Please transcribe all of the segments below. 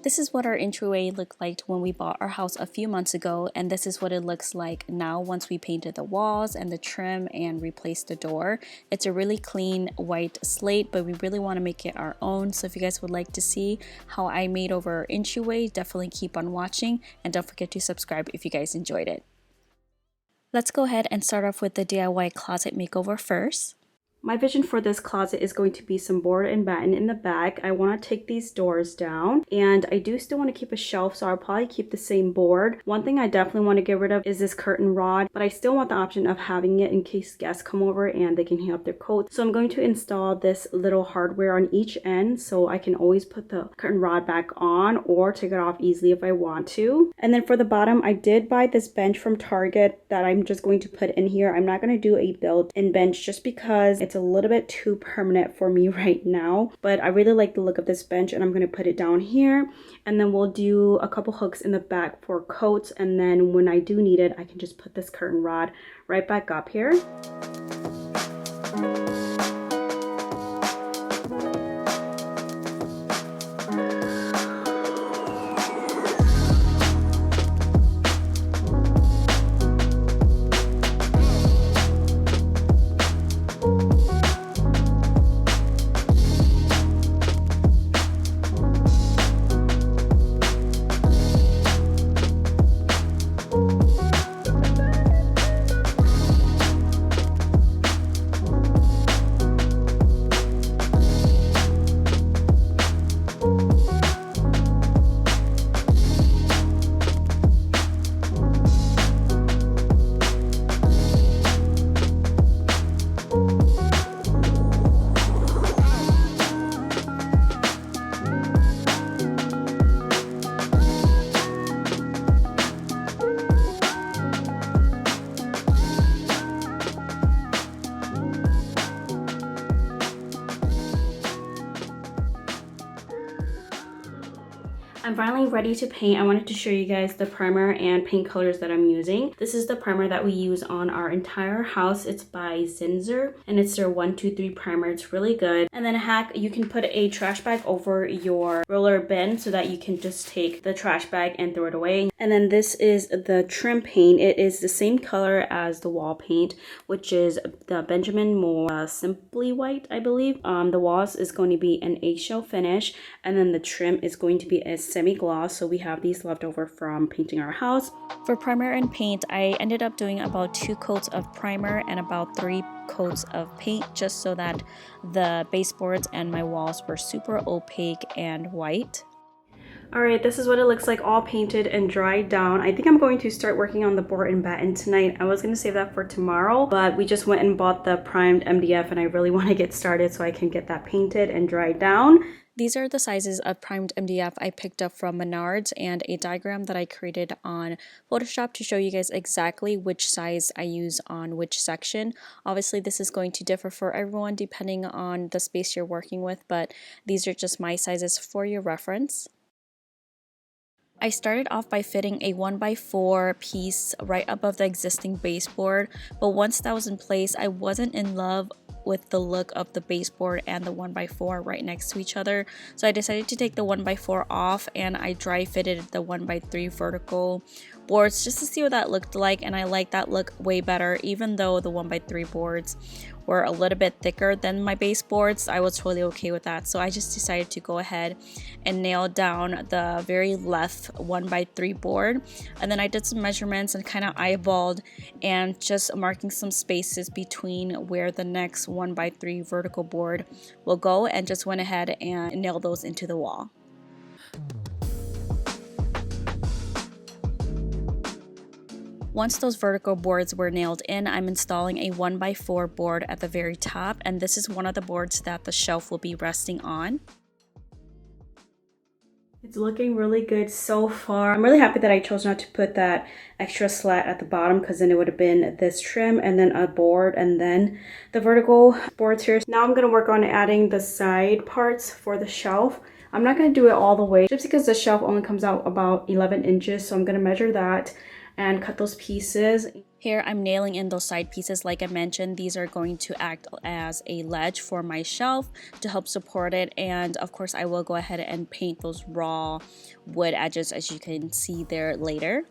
This is what our entryway looked like when we bought our house a few months ago, and this is what it looks like now once we painted the walls and the trim and replaced the door. It's a really clean white slate, but we really want to make it our own. So if you guys would like to see how I made over our entryway, definitely keep on watching, and don't forget to subscribe if you guys enjoyed it. Let's go ahead and start off with the DIY closet makeover first. My vision for this closet is going to be some board and batten in the back. I want to take these doors down, and I do still want to keep a shelf, so I'll probably keep the same board. One thing I definitely want to get rid of is this curtain rod, but I still want the option of having it in case guests come over and they can hang up their coats. So I'm going to install this little hardware on each end so I can always put the curtain rod back on or take it off easily if I want to. And then for the bottom, I did buy this bench from Target that I'm just going to put in here. I'm not going to do a built-in bench just because it's a little bit too permanent for me right now, but I really like the look of this bench, and I'm going to put it down here, and then we'll do a couple hooks in the back for coats, and then when I do need it, I can just put this curtain rod right back up here. I'm finally ready to paint. I wanted to show you guys the primer and paint colors that I'm using. This is the primer that we use on our entire house. It's by Zinsser, and it's their 123 primer. It's really good. And then a hack, you can put a trash bag over your roller bin so that you can just take the trash bag and throw it away. And then this is the trim paint. It is the same color as the wall paint, which is the Benjamin Moore Simply White, I believe. The walls is going to be an eggshell finish, and then the trim is going to be a semi-gloss, so we have these left over from painting our house. For primer and paint, I ended up doing about 2 coats of primer and about 3 coats of paint, just so that the baseboards and my walls were super opaque and white. Alright, this is what it looks like all painted and dried down. I think I'm going to start working on the board and batten tonight. I was going to save that for tomorrow, but we just went and bought the primed MDF, and I really want to get started so I can get that painted and dried down. These are the sizes of primed MDF I picked up from Menards, and a diagram that I created on Photoshop to show you guys exactly which size I use on which section. Obviously, this is going to differ for everyone depending on the space you're working with, but these are just my sizes for your reference. I started off by fitting a 1x4 piece right above the existing baseboard, but once that was in place, I wasn't in love with the look of the baseboard and the 1x4 right next to each other, so I decided to take the 1x4 off, and I dry fitted the 1x3 vertical boards just to see what that looked like, and I like that look way better. Even though the 1x3 boards were a little bit thicker than my baseboards, I was totally okay with that, so I just decided to go ahead and nail down the very left 1x3 board, and then I did some measurements and kind of eyeballed and just marking some spaces between where the next 1x3 vertical board will go, and just went ahead and nailed those into the wall. Once those vertical boards were nailed in, I'm installing a 1x4 board at the very top, and this is one of the boards that the shelf will be resting on. It's looking really good so far. I'm really happy that I chose not to put that extra slat at the bottom, because then it would have been this trim and then a board and then the vertical boards here. Now I'm going to work on adding the side parts for the shelf. I'm not going to do it all the way just because the shelf only comes out about 11 inches, so I'm going to measure that and cut those pieces. Here I'm nailing in those side pieces. Like I mentioned, these are going to act as a ledge for my shelf to help support it, and of course I will go ahead and paint those raw wood edges as you can see there later.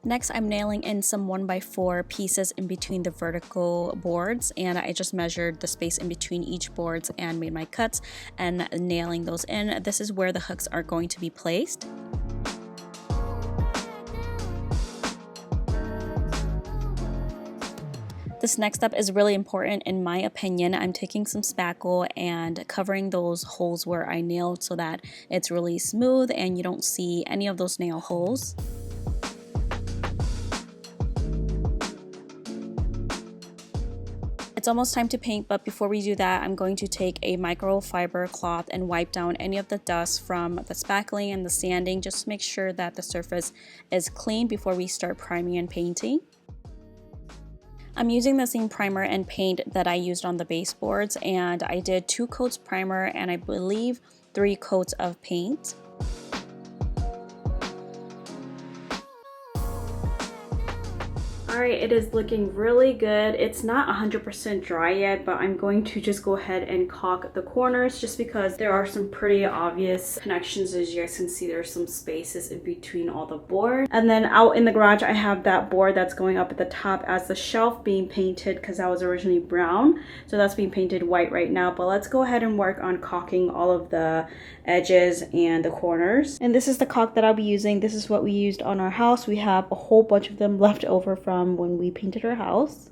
Next, I'm nailing in some 1x4 pieces in between the vertical boards, and I just measured the space in between each boards and made my cuts and nailing those in. This is where the hooks are going to be placed. This next step is really important in my opinion. I'm taking some spackle and covering those holes where I nailed so that it's really smooth and you don't see any of those nail holes. It's almost time to paint, but before we do that, I'm going to take a microfiber cloth and wipe down any of the dust from the spackling and the sanding just to make sure that the surface is clean before we start priming and painting. I'm using the same primer and paint that I used on the baseboards, and I did 2 coats primer and I believe 3 coats of paint. Alright, it is looking really good. It's not 100% dry yet, but I'm going to just go ahead and caulk the corners just because there are some pretty obvious connections. As you guys can see, there's some spaces in between all the board. And then out in the garage, I have that board that's going up at the top as the shelf being painted because that was originally brown. So that's being painted white right now, but let's go ahead and work on caulking all of the edges and the corners. And this is the caulk that I'll be using. This is what we used on our house. We have a whole bunch of them left over from when we painted our house.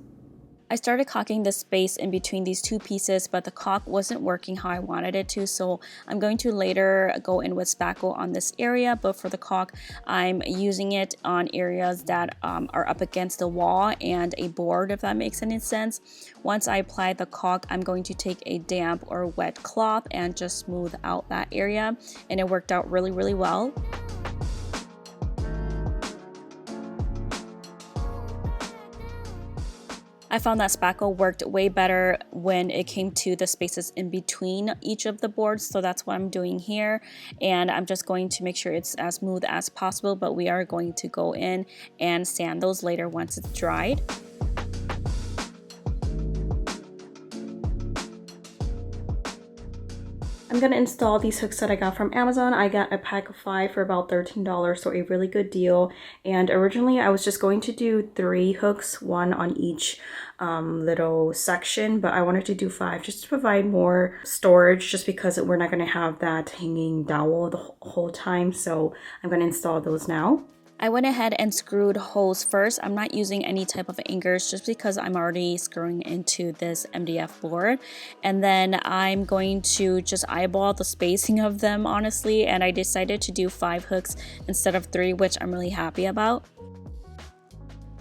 I started caulking the space in between these 2 pieces, but the caulk wasn't working how I wanted it to, so I'm going to later go in with spackle on this area, but for the caulk I'm using it on areas that are up against the wall and a board, if that makes any sense. Once I apply the caulk, I'm going to take a damp or wet cloth and just smooth out that area, and it worked out really well. I found that spackle worked way better when it came to the spaces in between each of the boards, so that's what I'm doing here, and I'm just going to make sure it's as smooth as possible, but we are going to go in and sand those later once it's dried. I'm going to install these hooks that I got from Amazon. I got a pack of 5 for about $13, so a really good deal. And originally I was just going to do 3 hooks, 1 on each little section, but I wanted to do 5 just to provide more storage, just because we're not going to have that hanging dowel the whole time. So I'm going to install those now. I went ahead and screwed holes first. I'm not using any type of anchors just because I'm already screwing into this MDF board. And then I'm going to just eyeball the spacing of them, honestly. And I decided to do 5 hooks instead of 3, which I'm really happy about.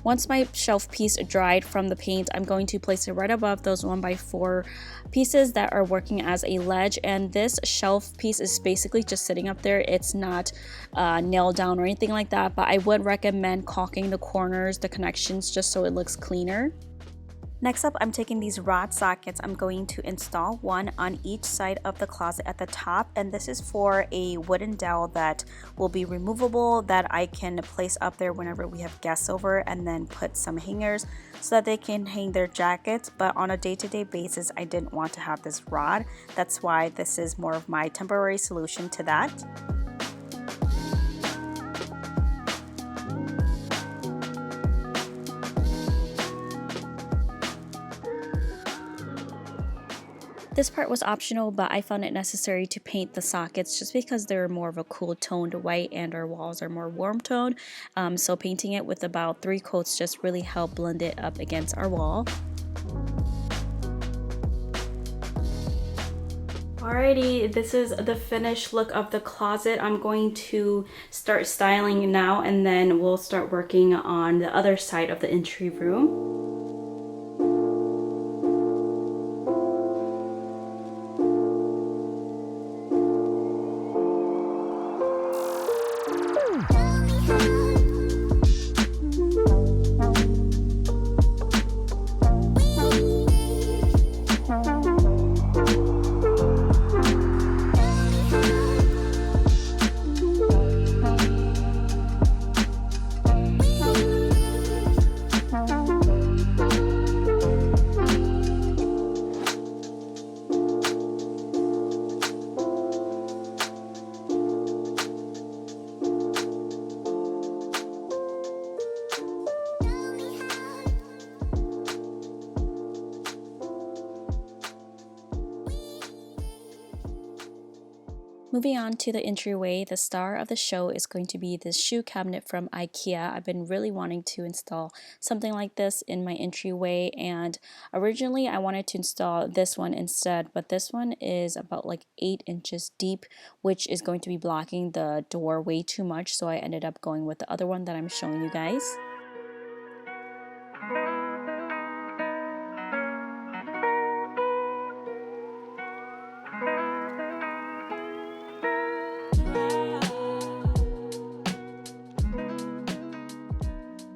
Once my shelf piece dried from the paint, I'm going to place it right above those 1x4 pieces that are working as a ledge. And this shelf piece is basically just sitting up there. It's not nailed down or anything like that, but I would recommend caulking the corners, the connections, just so it looks cleaner. Next up, I'm taking these rod sockets. I'm going to install 1 on each side of the closet at the top, and this is for a wooden dowel that will be removable that I can place up there whenever we have guests over, and then put some hangers so that they can hang their jackets. But on a day-to-day basis, I didn't want to have this rod. That's why this is more of my temporary solution to that. This part was optional, but I found it necessary to paint the sockets just because they're more of a cool toned white and our walls are more warm toned. So painting it with about 3 coats just really helped blend it up against our wall. Alrighty, this is the finished look of the closet. I'm going to start styling now, and then we'll start working on the other side of the entry room. Moving on to the entryway, the star of the show is going to be this shoe cabinet from Ikea. I've been really wanting to install something like this in my entryway, and originally I wanted to install this one instead, but this one is about like 8 inches deep, which is going to be blocking the door way too much, so I ended up going with the other one that I'm showing you guys.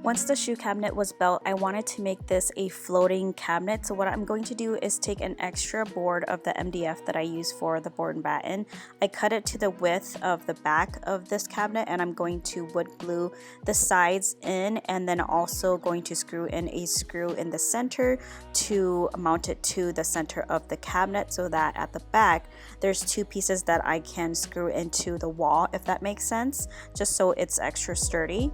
Once the shoe cabinet was built, I wanted to make this a floating cabinet. So what I'm going to do is take an extra board of the MDF that I use for the board and batten. I cut it to the width of the back of this cabinet, and I'm going to wood glue the sides in, and then also going to screw in a screw in the center to mount it to the center of the cabinet, so that at the back there's 2 pieces that I can screw into the wall, if that makes sense, just so it's extra sturdy.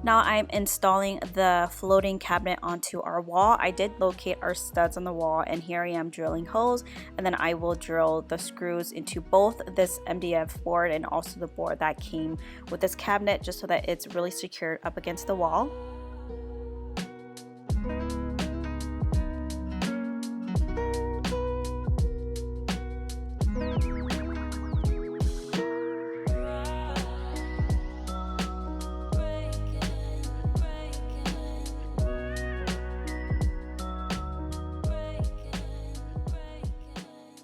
Now I'm installing the floating cabinet onto our wall. I did locate our studs on the wall, and here I am drilling holes, and then I will drill the screws into both this MDF board and also the board that came with this cabinet, just so that it's really secured up against the wall.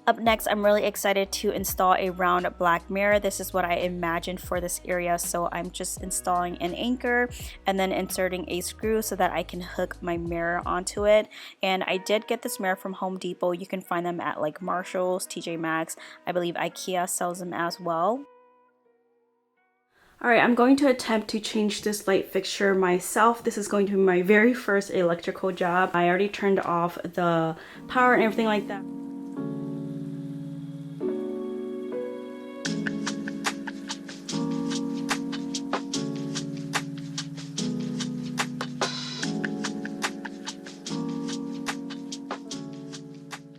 Up next, I'm really excited to install a round black mirror. This is what I imagined for this area, so I'm just installing an anchor and then inserting a screw so that I can hook my mirror onto it. And I did get this mirror from Home Depot. You can find them at like Marshall's, TJ Maxx. I believe Ikea sells them as well. Alright, I'm going to attempt to change this light fixture myself. This is going to be my very first electrical job. I already turned off the power and everything like that.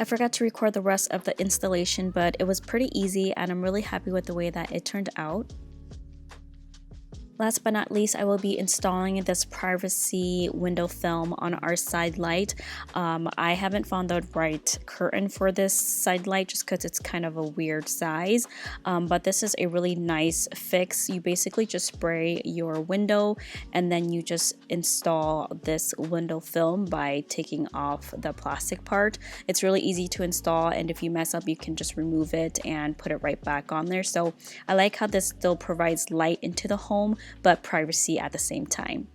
I forgot to record the rest of the installation, but it was pretty easy and I'm really happy with the way that it turned out. Last but not least, I will be installing this privacy window film on our side light. I haven't found the right curtain for this side light just because it's kind of a weird size, but this is a really nice fix. You basically just spray your window and then you just install this window film by taking off the plastic part. It's really easy to install, and if you mess up you can just remove it and put it right back on there. So I like how this still provides light into the home but privacy at the same time.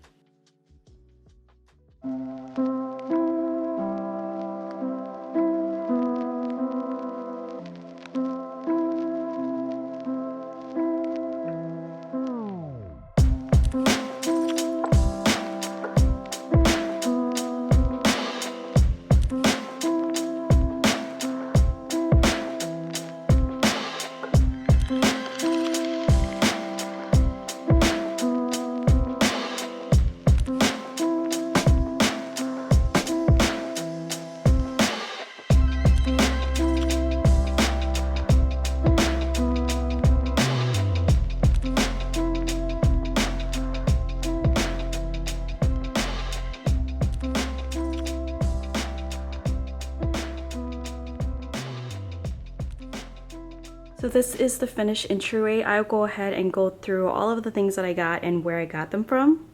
So this is the finished entryway. I'll go ahead and go through all of the things that I got and where I got them from.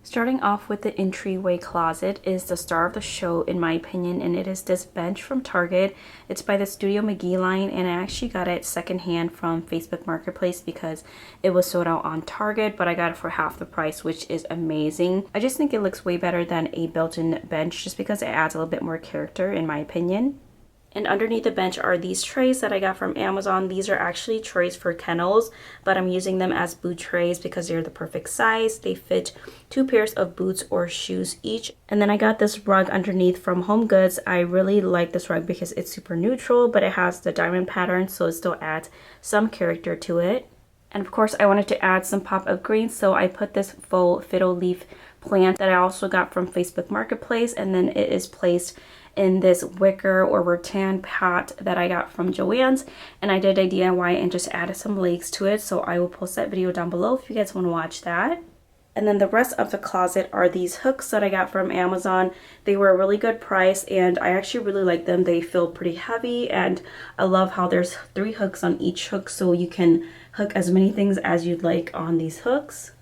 Starting off with the entryway closet is the star of the show in my opinion, and it is this bench from Target. It's by the Studio McGee line, and I actually got it secondhand from Facebook Marketplace because it was sold out on Target, but I got it for half the price, which is amazing. I just think it looks way better than a built-in bench just because it adds a little bit more character in my opinion. And underneath the bench are these trays that I got from Amazon. These are actually trays for kennels, but I'm using them as boot trays because they're the perfect size. They fit 2 pairs of boots or shoes each. And then I got this rug underneath from HomeGoods. I really like this rug because it's super neutral, but it has the diamond pattern, so it still adds some character to it. And of course I wanted to add some pop of green, so I put this faux fiddle leaf plant that I also got from Facebook Marketplace, and then it is placed in this wicker or rattan pot that I got from Joann's, and I did a DIY and just added some legs to it, so I will post that video down below if you guys want to watch that. And then the rest of the closet are these hooks that I got from Amazon. They were a really good price and I actually really like them. They feel pretty heavy, and I love how there's 3 hooks on each hook, so you can hook as many things as you'd like on these hooks.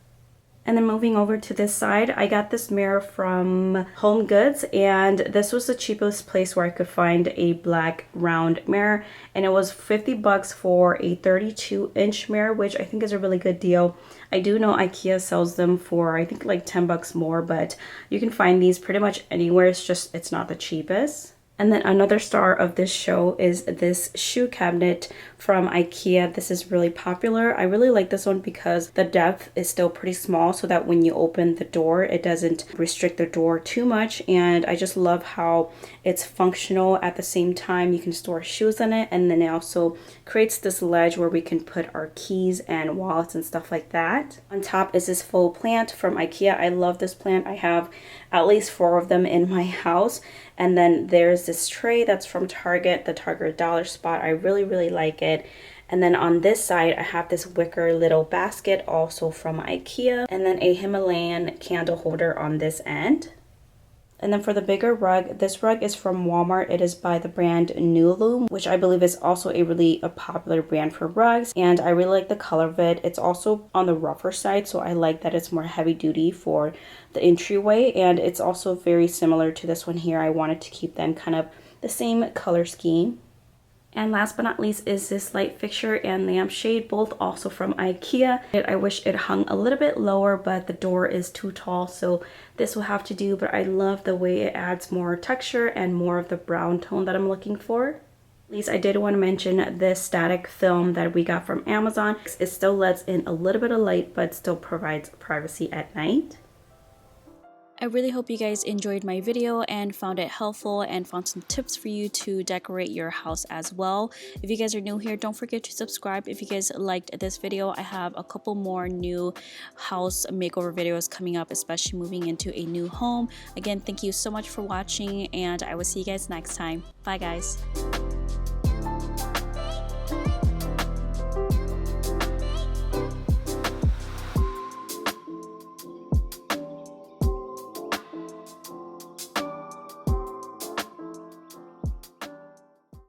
And then moving over to this side, I got this mirror from HomeGoods, and this was the cheapest place where I could find a black round mirror, and it was 50 bucks for a 32-inch mirror, which I think is a really good deal. I do know Ikea sells them for I think like 10 bucks more, but you can find these pretty much anywhere. It's just it's not the cheapest. And then another star of this show is this shoe cabinet from Ikea. This is really popular. I really like this one because the depth is still pretty small, so that when you open the door, it doesn't restrict the door too much. And I just love how it's functional. At the same time, you can store shoes in it, and then it also creates this ledge where we can put our keys and wallets and stuff like that. On top is this faux plant from Ikea. I love this plant. I have at least 4 of them in my house. And then there's this tray that's from Target, the Target dollar spot. I really like it. And then on this side, I have this wicker little basket also from Ikea. And then a Himalayan candle holder on this end. And then for the bigger rug, this rug is from Walmart. It is by the brand Nulu, which I believe is also a really popular brand for rugs. And I really like the color of it. It's also on the rougher side, so I like that it's more heavy duty for the entryway. And it's also very similar to this one here. I wanted to keep them kind of the same color scheme. And last but not least is this light fixture and lampshade, both also from Ikea. I wish it hung a little bit lower, but the door is too tall, so this will have to do. But I love the way it adds more texture and more of the brown tone that I'm looking for. At least I did want to mention this static film that we got from Amazon. It still lets in a little bit of light, but still provides privacy at night. I really hope you guys enjoyed my video and found it helpful and found some tips for you to decorate your house as well. If you guys are new here, don't forget to subscribe. If you guys liked this video, I have a couple more new house makeover videos coming up, especially moving into a new home. Again, thank you so much for watching, and I will see you guys next time. Bye guys.